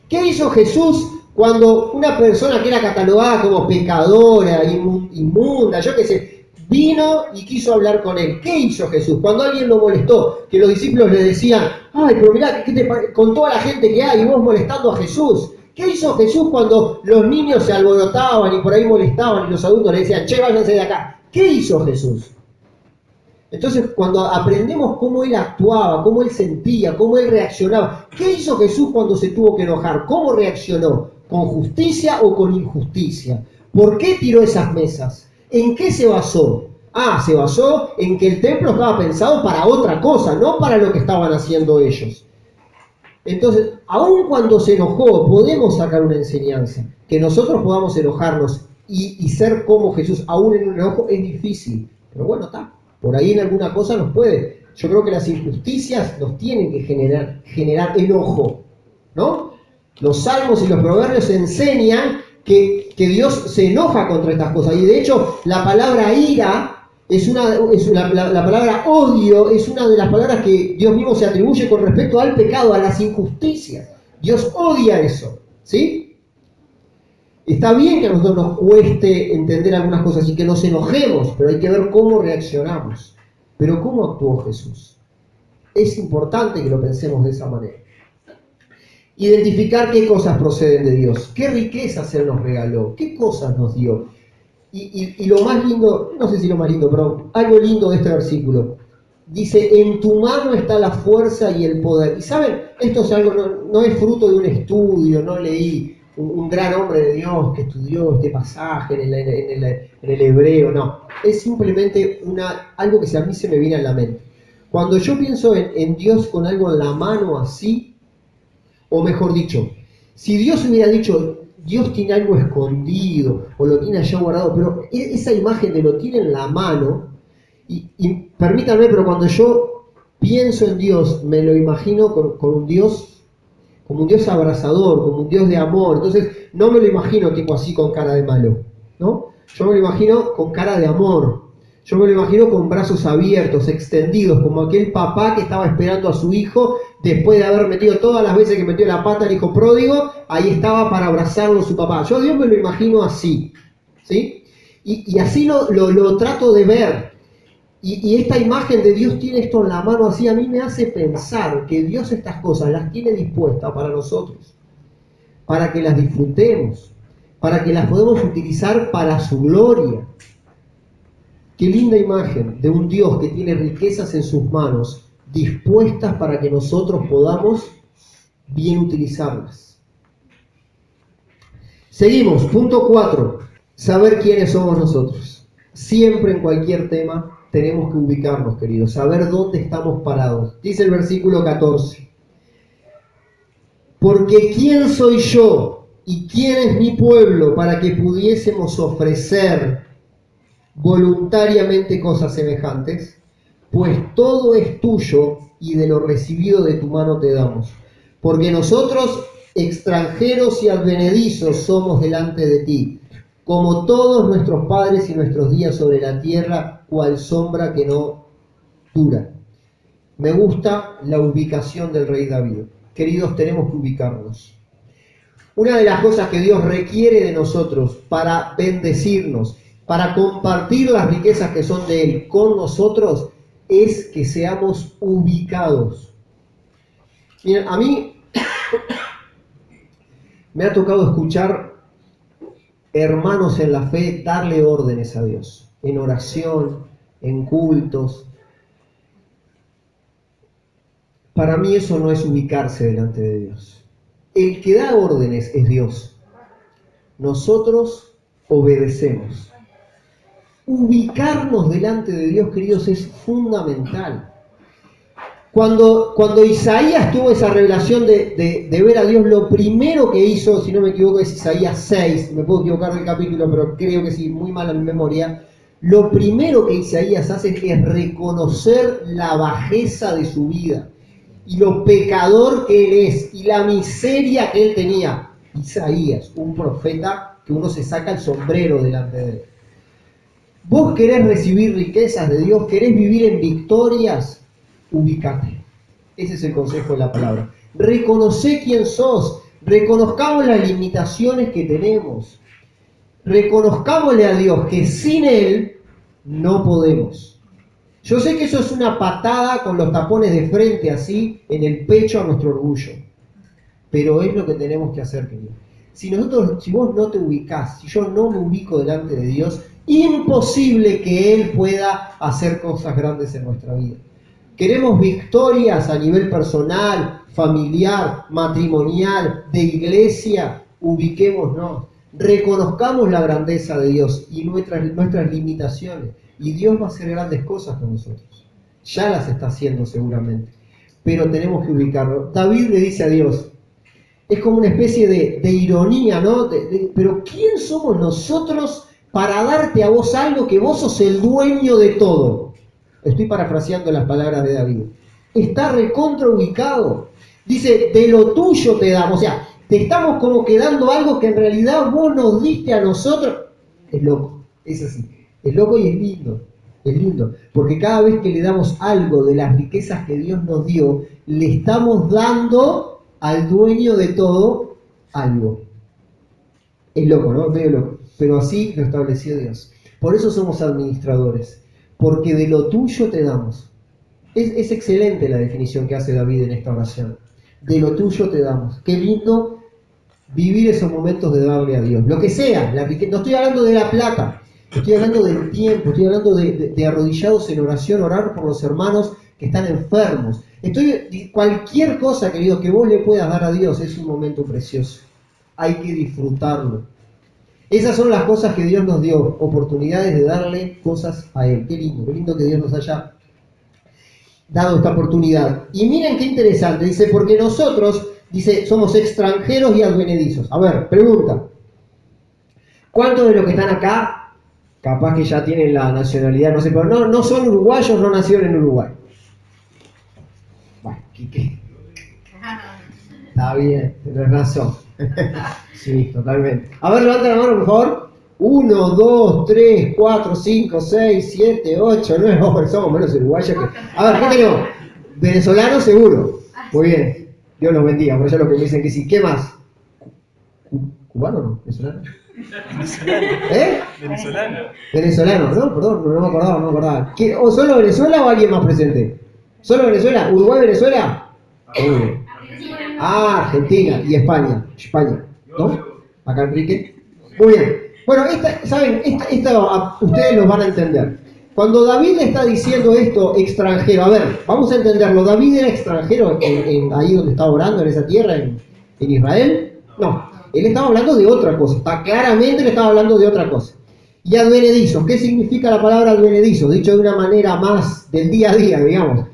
¿Qué hizo Jesús cuando una persona que era catalogada como pecadora, inmunda, yo qué sé, vino y quiso hablar con él? ¿Qué hizo Jesús? Cuando alguien lo molestó, que los discípulos le decían, ay, pero mirá, con toda la gente que hay y vos molestando a Jesús. ¿Qué hizo Jesús cuando los niños se alborotaban y por ahí molestaban y los adultos le decían, che, váyanse de acá? ¿Qué hizo Jesús? Entonces, cuando aprendemos cómo Él actuaba, cómo Él sentía, cómo Él reaccionaba, ¿qué hizo Jesús cuando se tuvo que enojar? ¿Cómo reaccionó? ¿Con justicia o con injusticia? ¿Por qué tiró esas mesas? ¿En qué se basó? Se basó en que el templo estaba pensado para otra cosa, no para lo que estaban haciendo ellos. Entonces, aun cuando se enojó, podemos sacar una enseñanza. Que nosotros podamos enojarnos y ser como Jesús, aún en un enojo, es difícil. Pero bueno, está. Por ahí en alguna cosa nos puede. Yo creo que las injusticias nos tienen que generar enojo, ¿no? Los salmos y los proverbios enseñan que Dios se enoja contra estas cosas. Y de hecho, la palabra ira, la palabra odio, es una de las palabras que Dios mismo se atribuye con respecto al pecado, a las injusticias. Dios odia eso, ¿sí? Está bien que a nosotros nos cueste entender algunas cosas y que nos enojemos, pero hay que ver cómo reaccionamos. Pero ¿cómo actuó Jesús? Es importante que lo pensemos de esa manera. Identificar qué cosas proceden de Dios, qué riquezas Él nos regaló, qué cosas nos dio. Y lo más lindo, no sé si lo más lindo, pero algo lindo de este versículo. Dice, en tu mano está la fuerza y el poder. Y saben, esto es algo, no es fruto de un estudio, no leí un gran hombre de Dios que estudió este pasaje en el hebreo, no. Es simplemente algo que a mí se me viene a la mente. Cuando yo pienso en Dios con algo en la mano así, o mejor dicho, si Dios hubiera dicho, Dios tiene algo escondido, o lo tiene allá guardado, pero esa imagen de lo tiene en la mano, y permítanme, pero cuando yo pienso en Dios, me lo imagino con un Dios, como un Dios abrazador, como un Dios de amor. Entonces, no me lo imagino tipo así con cara de malo, ¿no? Yo me lo imagino con cara de amor. Yo me lo imagino con brazos abiertos, extendidos, como aquel papá que estaba esperando a su hijo después de haber metido todas las veces que metió la pata el hijo pródigo, ahí estaba para abrazarlo su papá. Yo a Dios me lo imagino así, ¿sí? Y así lo trato de ver. Y esta imagen de Dios tiene esto en la mano así, a mí me hace pensar que Dios estas cosas las tiene dispuestas para nosotros, para que las disfrutemos, para que las podamos utilizar para su gloria. Qué linda imagen de un Dios que tiene riquezas en sus manos, dispuestas para que nosotros podamos bien utilizarlas. Seguimos, punto 4, saber quiénes somos nosotros. Siempre en cualquier tema tenemos que ubicarnos, queridos, saber dónde estamos parados. Dice el versículo 14. Porque ¿quién soy yo y quién es mi pueblo para que pudiésemos ofrecer voluntariamente cosas semejantes? Pues todo es tuyo y de lo recibido de tu mano te damos. Porque nosotros, extranjeros y advenedizos, somos delante de ti, como todos nuestros padres y nuestros días sobre la tierra, cual sombra que no dura. Me gusta la ubicación del rey David. Queridos, tenemos que ubicarnos. Una de las cosas que Dios requiere de nosotros para bendecirnos, para compartir las riquezas que son de Él con nosotros, es que seamos ubicados. Miren, a mí Me ha tocado escuchar hermanos en la fe darle órdenes a Dios, en oración, en cultos. Para mí eso no es ubicarse delante de Dios. El que da órdenes es Dios. Nosotros obedecemos. Ubicarnos delante de Dios, queridos, es fundamental. Cuando Isaías tuvo esa revelación de ver a Dios, lo primero que hizo, si no me equivoco, es Isaías 6, me puedo equivocar del capítulo, pero creo que sí, muy mal en mi memoria. Lo primero que Isaías hace es reconocer la bajeza de su vida y lo pecador que él es y la miseria que él tenía. Isaías, un profeta que uno se saca el sombrero delante de él. ¿Vos querés recibir riquezas de Dios? ¿Querés vivir en victorias? Ubicate. Ese es el consejo de la palabra. Reconocé quién sos. Reconozcamos las limitaciones que tenemos. Reconozcámosle a Dios que sin Él no podemos. Yo sé que eso es una patada con los tapones de frente así en el pecho a nuestro orgullo. Pero es lo que tenemos que hacer, querido. Si vos no te ubicás, si yo no me ubico delante de Dios, imposible que Él pueda hacer cosas grandes en nuestra vida. Queremos victorias a nivel personal, familiar, matrimonial, de iglesia, ubiquémonos, reconozcamos la grandeza de Dios y nuestras limitaciones, y Dios va a hacer grandes cosas con nosotros. Ya las está haciendo seguramente, pero tenemos que ubicarlo. David le dice a Dios, es como una especie de ironía, ¿no? Pero ¿quién somos nosotros para darte a vos algo que vos sos el dueño de todo? Estoy parafraseando las palabras de David. Está recontra ubicado. Dice, de lo tuyo te damos. O sea, te estamos como quedando algo que en realidad vos nos diste a nosotros. Es loco, es así. Es loco y es lindo. Es lindo. Porque cada vez que le damos algo de las riquezas que Dios nos dio, le estamos dando al dueño de todo algo. Es loco, ¿no? Medio loco. Pero así lo estableció Dios. Por eso somos administradores. Porque de lo tuyo te damos. Es excelente la definición que hace David en esta oración. De lo tuyo te damos. Qué lindo vivir esos momentos de darle a Dios. Lo que sea. No estoy hablando de la plata. Estoy hablando del tiempo. Estoy hablando de arrodillados en oración. Orar por los hermanos que están enfermos. Cualquier cosa, querido, que vos le puedas dar a Dios es un momento precioso. Hay que disfrutarlo. Esas son las cosas que Dios nos dio, oportunidades de darle cosas a Él. Qué lindo que Dios nos haya dado esta oportunidad. Y miren qué interesante, dice, porque nosotros, dice, somos extranjeros y advenedizos. A ver, pregunta, ¿cuántos de los que están acá, capaz que ya tienen la nacionalidad, no sé, pero no son uruguayos, no nacieron en Uruguay? Bueno, ¿qué? Está bien, tenés razón. Sí, totalmente. A ver, levanta la mano, por favor. 1, 2, 3, 4, 5, 6, 7, 8, 9. Oh, somos menos uruguayos que... A ver, ¿qué tenemos? Venezolanos seguro. Muy bien. Dios los bendiga. Por eso lo que me dicen que sí. ¿Qué más? ¿Cubano o no? ¿Venezolano? ¿Eh? Venezolano. Venezolano, ¿no? Perdón, no me acordaba. ¿O solo Venezuela o alguien más presente? ¿Solo Venezuela? ¿Uruguay, Venezuela? Argentina y España, ¿no? Acá Enrique. Muy bien. Bueno, esta ustedes lo van a entender. Cuando David le está diciendo esto, extranjero, a ver, vamos a entenderlo. ¿David era extranjero ahí donde estaba orando, en esa tierra, en Israel? No, él estaba hablando de otra cosa. Claramente le estaba hablando de otra cosa. Y advenedizo, ¿qué significa la palabra advenedizo? Dicho de una manera más del día a día, digamos.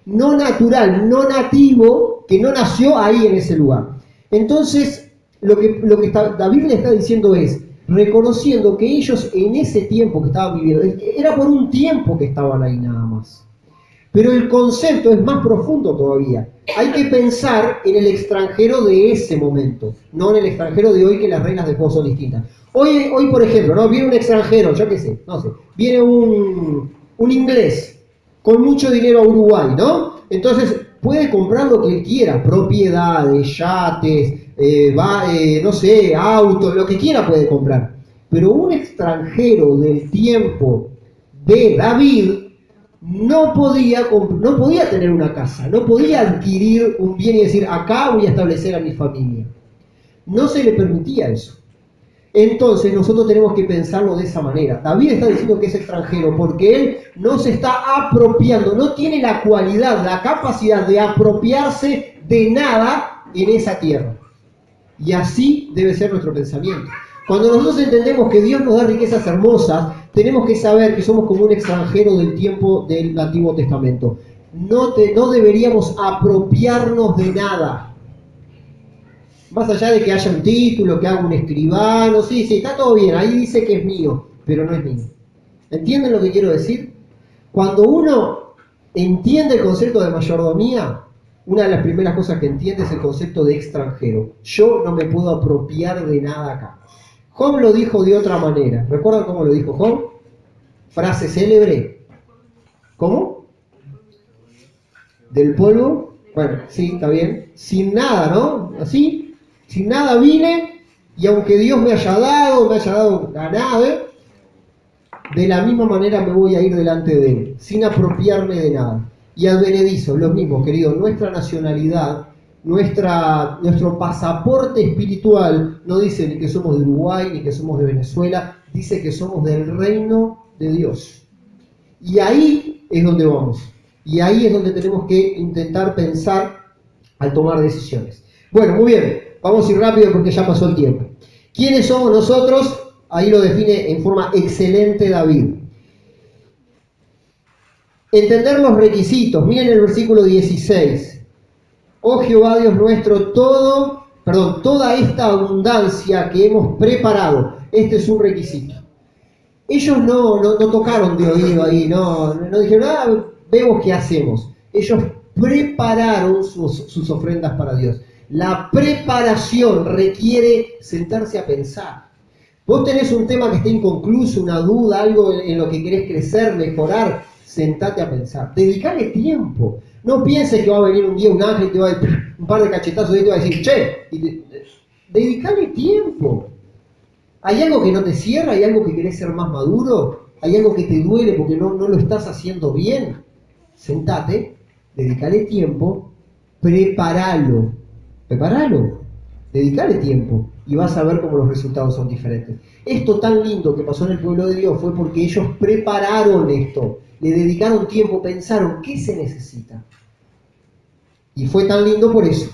No natural, no nativo, que no nació ahí en ese lugar. Entonces, lo que David le está diciendo es, reconociendo que ellos en ese tiempo que estaban viviendo, era por un tiempo que estaban ahí nada más. Pero el concepto es más profundo todavía. Hay que pensar en el extranjero de ese momento, no en el extranjero de hoy, que las reglas de juego son distintas. Hoy por ejemplo, ¿no? Viene un extranjero, yo qué sé, no sé, viene un inglés con mucho dinero a Uruguay, ¿no? Entonces puede comprar lo que él quiera, propiedades, yates, no sé, autos, lo que quiera puede comprar. Pero un extranjero del tiempo de David no podía tener una casa, no podía adquirir un bien y decir, acá voy a establecer a mi familia. No se le permitía eso. Entonces nosotros tenemos que pensarlo de esa manera. David está diciendo que es extranjero porque él no se está apropiando, no tiene la cualidad, la capacidad de apropiarse de nada en esa tierra. Y así debe ser nuestro pensamiento. Cuando nosotros entendemos que Dios nos da riquezas hermosas, tenemos que saber que somos como un extranjero del tiempo del Antiguo Testamento. No deberíamos apropiarnos de nada. Más allá de que haya un título, que haga un escribano, sí, está todo bien, ahí dice que es mío, pero no es mío. ¿Entienden lo que quiero decir? Cuando uno entiende el concepto de mayordomía, una de las primeras cosas que entiende es el concepto de extranjero. Yo no me puedo apropiar de nada acá. Job lo dijo de otra manera. ¿Recuerdan cómo lo dijo Job? Frase célebre. ¿Cómo? Del polvo. Bueno, sí, está bien. Sin nada, ¿no? Así. Sin nada vine, y aunque Dios me haya dado la nave, de la misma manera me voy a ir delante de Él, sin apropiarme de nada. Y advenedizo, lo mismo, querido, nuestra nacionalidad, nuestro pasaporte espiritual no dice ni que somos de Uruguay, ni que somos de Venezuela, dice que somos del reino de Dios. Y ahí es donde vamos. Y ahí es donde tenemos que intentar pensar al tomar decisiones. Bueno, muy bien, vamos a ir rápido porque ya pasó el tiempo. ¿Quiénes somos nosotros? Ahí lo define en forma excelente David. Entender los requisitos. Miren el versículo 16. Oh Jehová Dios nuestro, toda esta abundancia que hemos preparado. Este es un requisito. Ellos no tocaron de oído ahí, no dijeron, vemos qué hacemos. Ellos prepararon sus ofrendas para Dios. La preparación requiere sentarse a pensar. Vos tenés un tema que está inconcluso, una duda, algo en lo que querés crecer, mejorar, sentate a pensar. Dedicale tiempo. No pienses que va a venir un día un ángel y te va a dar un par de cachetazos y te va a decir, che, dedicale tiempo. ¿Hay algo que no te cierra? ¿Hay algo que querés ser más maduro? ¿Hay algo que te duele porque no lo estás haciendo bien? Sentate, dedicale tiempo, prepáralo, dedicale tiempo y vas a ver cómo los resultados son diferentes. Esto tan lindo que pasó en el pueblo de Dios fue porque ellos prepararon esto, le dedicaron tiempo, pensaron qué se necesita. Y fue tan lindo por eso,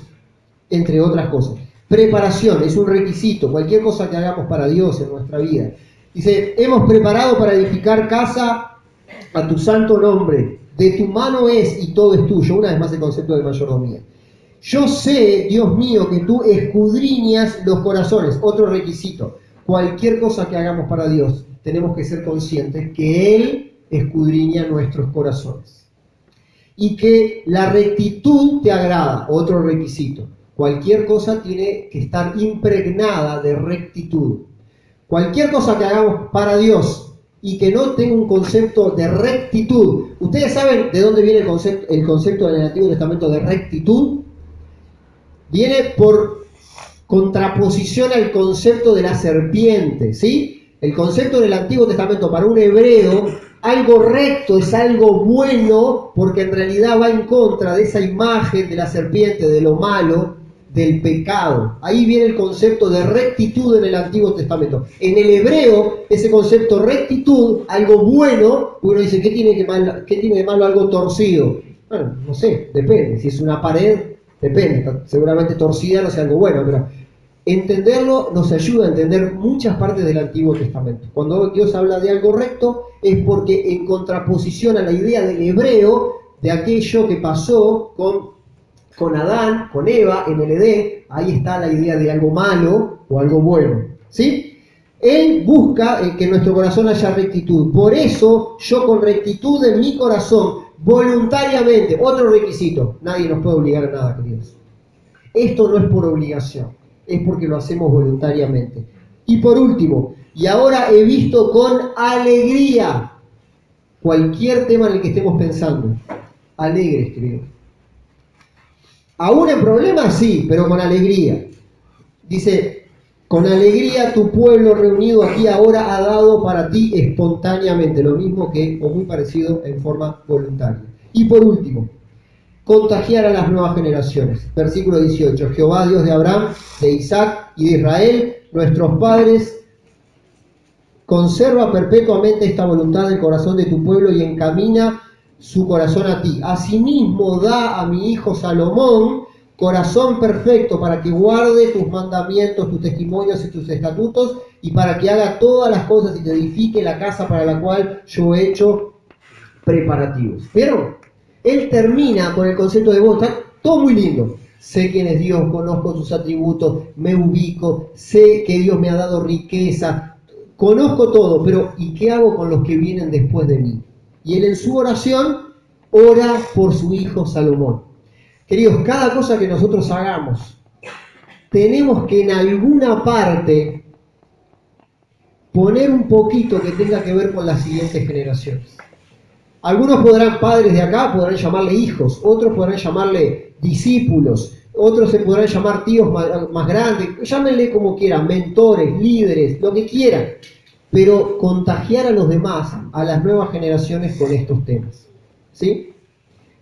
entre otras cosas. Preparación es un requisito, cualquier cosa que hagamos para Dios en nuestra vida. Dice, hemos preparado para edificar casa a tu santo nombre, de tu mano es y todo es tuyo. Una vez más el concepto de mayordomía. Yo sé, Dios mío, que tú escudriñas los corazones. Otro requisito, cualquier cosa que hagamos para Dios, tenemos que ser conscientes que Él escudriña nuestros corazones. Y que la rectitud te agrada, otro requisito. Cualquier cosa tiene que estar impregnada de rectitud. Cualquier cosa que hagamos para Dios y que no tenga un concepto de rectitud. ¿Ustedes saben de dónde viene el concepto del Antiguo Testamento de rectitud? Viene por contraposición al concepto de la serpiente, ¿sí? El concepto del Antiguo Testamento para un hebreo, algo recto es algo bueno porque en realidad va en contra de esa imagen de la serpiente, de lo malo, del pecado. Ahí viene el concepto de rectitud en el Antiguo Testamento. En el hebreo, ese concepto rectitud, algo bueno, uno dice, ¿qué tiene de malo algo torcido? Bueno, no sé, depende. Si es una pared, depende. Seguramente torcida no sea algo bueno, pero entenderlo nos ayuda a entender muchas partes del Antiguo Testamento. Cuando Dios habla de algo recto, es porque en contraposición a la idea del hebreo, de aquello que pasó con Adán, con Eva, en el Edén, ahí está la idea de algo malo o algo bueno, ¿sí? Él busca que en nuestro corazón haya rectitud. Por eso, yo con rectitud en mi corazón, voluntariamente, otro requisito, nadie nos puede obligar a nada, queridos. Esto no es por obligación, es porque lo hacemos voluntariamente. Y por último, y ahora he visto con alegría cualquier tema en el que estemos pensando. Alegres, queridos. Aún en problemas, sí, pero con alegría. Dice, Con alegría tu pueblo reunido aquí ahora ha dado para ti espontáneamente, lo mismo que, o muy parecido, en forma voluntaria. Y por último, contagiar a las nuevas generaciones. Versículo 18. Jehová, Dios de Abraham, de Isaac y de Israel, nuestros padres, conserva perpetuamente esta voluntad del corazón de tu pueblo y encamina su corazón a ti. Asimismo da a mi hijo Salomón corazón perfecto para que guarde tus mandamientos, tus testimonios y tus estatutos, y para que haga todas las cosas y te edifique la casa para la cual yo he hecho preparativos. ¿Vieron? Él termina con el concepto de vos, está todo muy lindo. Sé quién es Dios, conozco sus atributos, me ubico, sé que Dios me ha dado riqueza, conozco todo, pero ¿y qué hago con los que vienen después de mí? Y él en su oración ora por su hijo Salomón. Queridos, cada cosa que nosotros hagamos, tenemos que en alguna parte poner un poquito que tenga que ver con las siguientes generaciones. Algunos podrán, padres de acá, podrán llamarle hijos, otros podrán llamarle discípulos, otros se podrán llamar tíos más grandes, llámenle como quieran, mentores, líderes, lo que quieran, pero contagiar a los demás, a las nuevas generaciones con estos temas, ¿sí?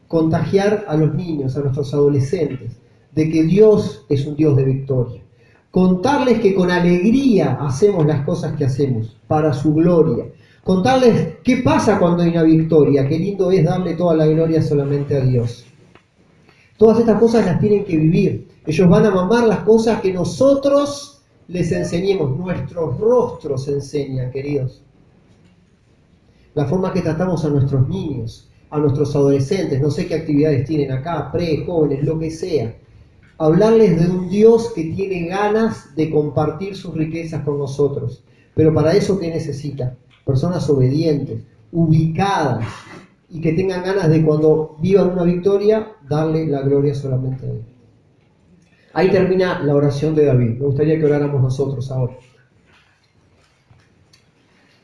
Contagiar a los niños, a nuestros adolescentes, de que Dios es un Dios de victoria. Contarles que con alegría hacemos las cosas que hacemos, para su gloria. Contarles qué pasa cuando hay una victoria, qué lindo es darle toda la gloria solamente a Dios. Todas estas cosas las tienen que vivir. Ellos van a mamar las cosas que nosotros les enseñemos. Nuestros rostros enseñan, queridos. La forma que tratamos a nuestros niños, a nuestros adolescentes, no sé qué actividades tienen acá, jóvenes, lo que sea. Hablarles de un Dios que tiene ganas de compartir sus riquezas con nosotros. Pero para eso, ¿qué necesita? Personas obedientes, ubicadas, y que tengan ganas de cuando vivan una victoria, darle la gloria solamente a Él. Ahí termina la oración de David. Me gustaría que oráramos nosotros ahora.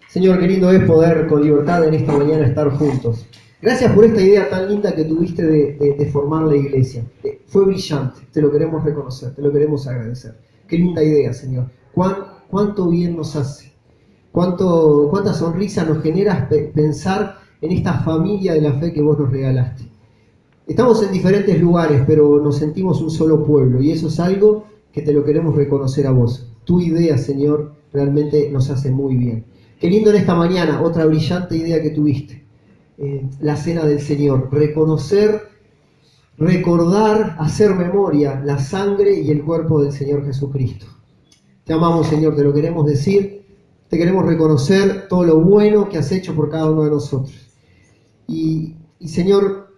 Señor, qué lindo es poder con libertad en esta mañana estar juntos. Gracias por esta idea tan linda que tuviste de formar la iglesia. Fue brillante, te lo queremos reconocer, te lo queremos agradecer. Qué linda idea, Señor. Cuánto bien nos hace. Cuánta sonrisa nos genera pensar en esta familia de la fe que vos nos regalaste. Estamos en diferentes lugares, pero nos sentimos un solo pueblo, y eso es algo que te lo queremos reconocer a vos. Tu idea, Señor, realmente nos hace muy bien. Qué lindo en esta mañana, otra brillante idea que tuviste. La cena del Señor, reconocer, recordar, hacer memoria la sangre y el cuerpo del Señor Jesucristo. Te amamos, Señor, te lo queremos decir, te queremos reconocer todo lo bueno que has hecho por cada uno de nosotros. Y Señor,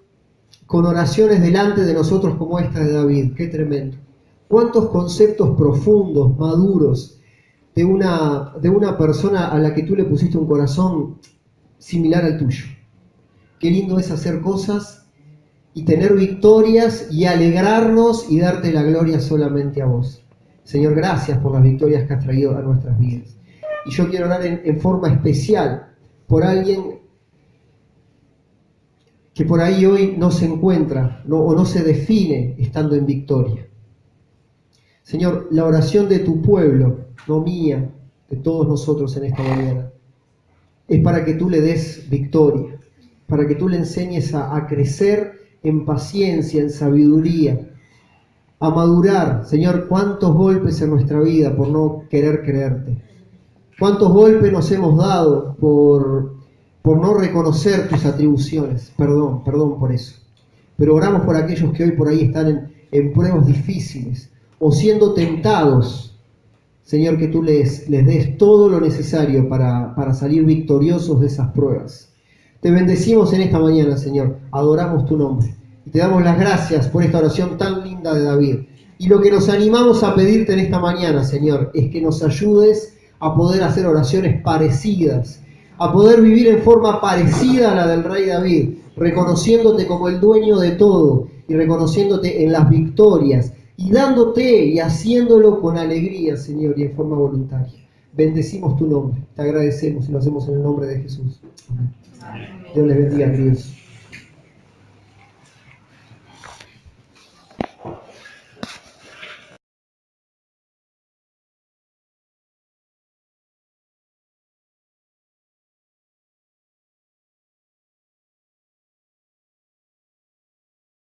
con oraciones delante de nosotros como esta de David, qué tremendo. Cuántos conceptos profundos, maduros, de una persona a la que tú le pusiste un corazón similar al tuyo. Qué lindo es hacer cosas y tener victorias y alegrarnos y darte la gloria solamente a vos. Señor, gracias por las victorias que has traído a nuestras vidas. Y yo quiero orar en forma especial por alguien que por ahí hoy no se encuentra o no se define estando en victoria. Señor, la oración de tu pueblo, no mía, de todos nosotros en esta mañana, es para que tú le des victoria, para que tú le enseñes a crecer en paciencia, en sabiduría, a madurar. Señor, cuántos golpes en nuestra vida por no querer creerte. Cuántos golpes nos hemos dado por no reconocer tus atribuciones. Perdón por eso. Pero oramos por aquellos que hoy por ahí están en pruebas difíciles o siendo tentados. Señor, que tú les des todo lo necesario para salir victoriosos de esas pruebas. Te bendecimos en esta mañana, Señor. Adoramos tu nombre. Y te damos las gracias por esta oración tan linda de David. Y lo que nos animamos a pedirte en esta mañana, Señor, es que nos ayudes a poder hacer oraciones parecidas, a poder vivir en forma parecida a la del rey David, reconociéndote como el dueño de todo y reconociéndote en las victorias y dándote y haciéndolo con alegría, Señor, y en forma voluntaria. Bendecimos tu nombre, te agradecemos y lo hacemos en el nombre de Jesús. Amén. Dios les bendiga, queridos.